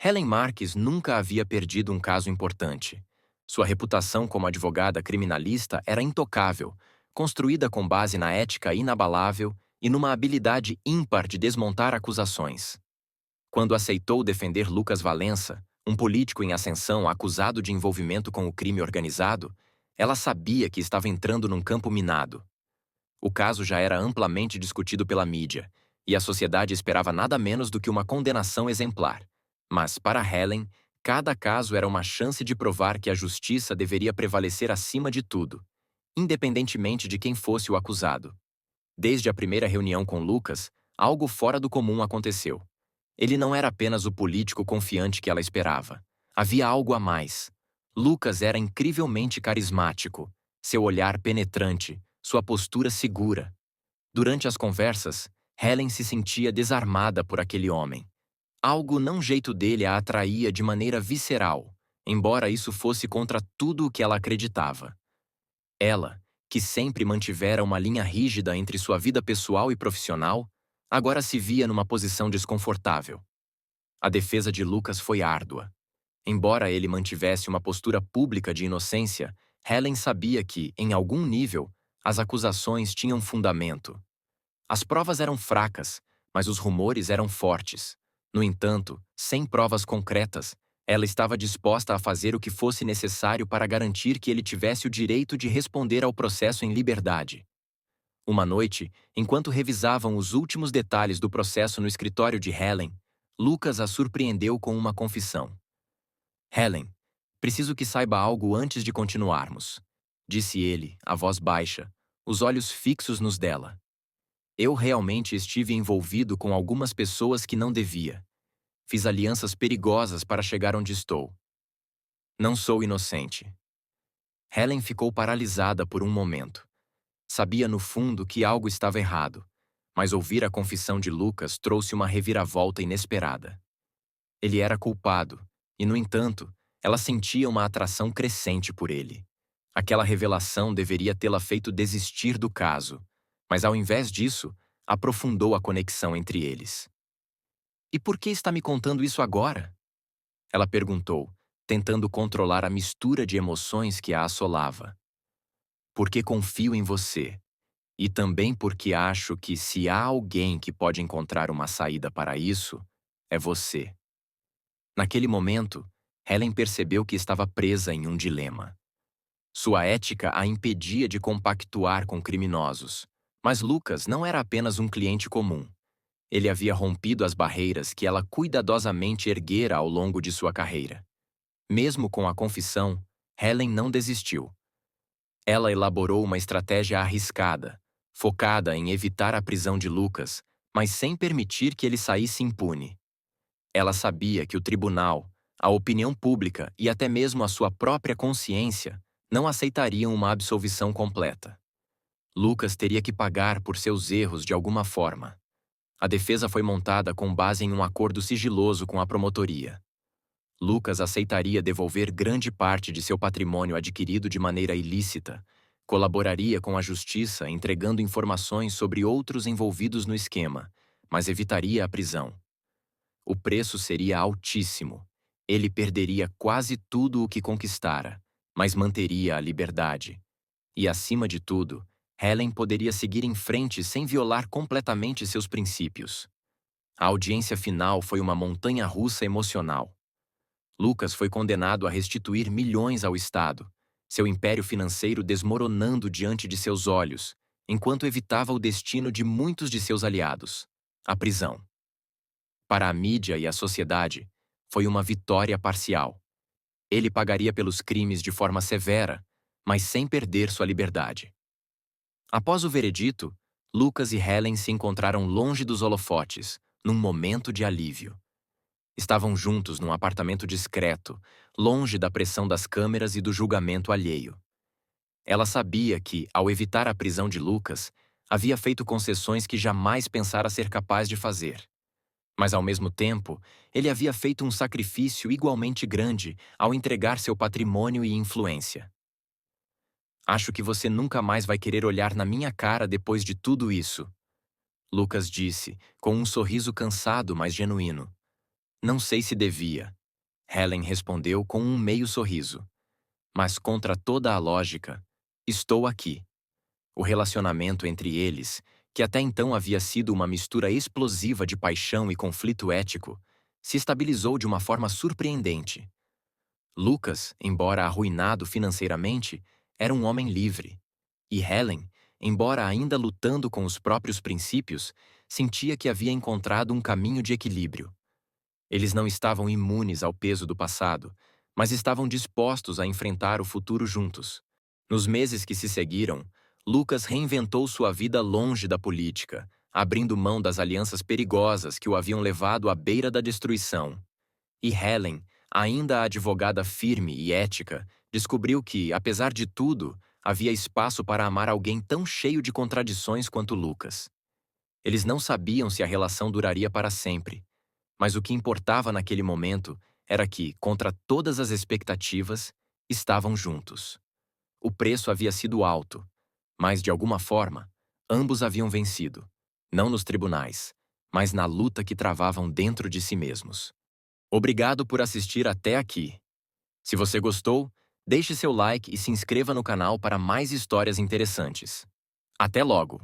Helen Marques nunca havia perdido um caso importante. Sua reputação como advogada criminalista era intocável, construída com base na ética inabalável e numa habilidade ímpar de desmontar acusações. Quando aceitou defender Lucas Valença, um político em ascensão acusado de envolvimento com o crime organizado, ela sabia que estava entrando num campo minado. O caso já era amplamente discutido pela mídia, e a sociedade esperava nada menos do que uma condenação exemplar. Mas, para Helen, cada caso era uma chance de provar que a justiça deveria prevalecer acima de tudo, independentemente de quem fosse o acusado. Desde a primeira reunião com Lucas, algo fora do comum aconteceu. Ele não era apenas o político confiante que ela esperava. Havia algo a mais. Lucas era incrivelmente carismático, seu olhar penetrante, sua postura segura. Durante as conversas, Helen se sentia desarmada por aquele homem. Algo não jeito dele a atraía de maneira visceral, embora isso fosse contra tudo o que ela acreditava. Ela, que sempre mantivera uma linha rígida entre sua vida pessoal e profissional, agora se via numa posição desconfortável. A defesa de Lucas foi árdua. Embora ele mantivesse uma postura pública de inocência, Helen sabia que, em algum nível, as acusações tinham fundamento. As provas eram fracas, mas os rumores eram fortes. No entanto, sem provas concretas, ela estava disposta a fazer o que fosse necessário para garantir que ele tivesse o direito de responder ao processo em liberdade. Uma noite, enquanto revisavam os últimos detalhes do processo no escritório de Helen, Lucas a surpreendeu com uma confissão. Helen, preciso que saiba algo antes de continuarmos, disse ele, a voz baixa, os olhos fixos nos dela. Eu realmente estive envolvido com algumas pessoas que não devia. Fiz alianças perigosas para chegar onde estou. Não sou inocente. Helen ficou paralisada por um momento. Sabia no fundo que algo estava errado, mas ouvir a confissão de Lucas trouxe uma reviravolta inesperada. Ele era culpado, e, no entanto, ela sentia uma atração crescente por ele. Aquela revelação deveria tê-la feito desistir do caso, mas ao invés disso, aprofundou a conexão entre eles. E por que está me contando isso agora? Ela perguntou, tentando controlar a mistura de emoções que a assolava. Porque confio em você, e também porque acho que se há alguém que pode encontrar uma saída para isso, é você. Naquele momento, Helen percebeu que estava presa em um dilema. Sua ética a impedia de compactuar com criminosos, mas Lucas não era apenas um cliente comum. Ele havia rompido as barreiras que ela cuidadosamente erguera ao longo de sua carreira. Mesmo com a confissão, Helen não desistiu. Ela elaborou uma estratégia arriscada, focada em evitar a prisão de Lucas, mas sem permitir que ele saísse impune. Ela sabia que o tribunal, a opinião pública e até mesmo a sua própria consciência não aceitariam uma absolvição completa. Lucas teria que pagar por seus erros de alguma forma. A defesa foi montada com base em um acordo sigiloso com a promotoria. Lucas aceitaria devolver grande parte de seu patrimônio adquirido de maneira ilícita, colaboraria com a justiça entregando informações sobre outros envolvidos no esquema, mas evitaria a prisão. O preço seria altíssimo. Ele perderia quase tudo o que conquistara, mas manteria a liberdade. E, acima de tudo, Helen poderia seguir em frente sem violar completamente seus princípios. A audiência final foi uma montanha-russa emocional. Lucas foi condenado a restituir milhões ao Estado, seu império financeiro desmoronando diante de seus olhos, enquanto evitava o destino de muitos de seus aliados, a prisão. Para a mídia e a sociedade, foi uma vitória parcial. Ele pagaria pelos crimes de forma severa, mas sem perder sua liberdade. Após o veredito, Lucas e Helen se encontraram longe dos holofotes, num momento de alívio. Estavam juntos num apartamento discreto, longe da pressão das câmeras e do julgamento alheio. Ela sabia que, ao evitar a prisão de Lucas, havia feito concessões que jamais pensara ser capaz de fazer. Mas, ao mesmo tempo, ele havia feito um sacrifício igualmente grande ao entregar seu patrimônio e influência. Acho que você nunca mais vai querer olhar na minha cara depois de tudo isso, Lucas disse, com um sorriso cansado, mas genuíno. Não sei se devia, Helen respondeu com um meio sorriso. Mas contra toda a lógica, estou aqui. O relacionamento entre eles, que até então havia sido uma mistura explosiva de paixão e conflito ético, se estabilizou de uma forma surpreendente. Lucas, embora arruinado financeiramente, era um homem livre. E Helen, embora ainda lutando com os próprios princípios, sentia que havia encontrado um caminho de equilíbrio. Eles não estavam imunes ao peso do passado, mas estavam dispostos a enfrentar o futuro juntos. Nos meses que se seguiram, Lucas reinventou sua vida longe da política, abrindo mão das alianças perigosas que o haviam levado à beira da destruição. E Helen, ainda a advogada firme e ética, descobriu que, apesar de tudo, havia espaço para amar alguém tão cheio de contradições quanto Lucas. Eles não sabiam se a relação duraria para sempre, mas o que importava naquele momento era que, contra todas as expectativas, estavam juntos. O preço havia sido alto, mas, de alguma forma, ambos haviam vencido, não nos tribunais, mas na luta que travavam dentro de si mesmos. Obrigado por assistir até aqui. Se você gostou, deixe seu like e se inscreva no canal para mais histórias interessantes. Até logo!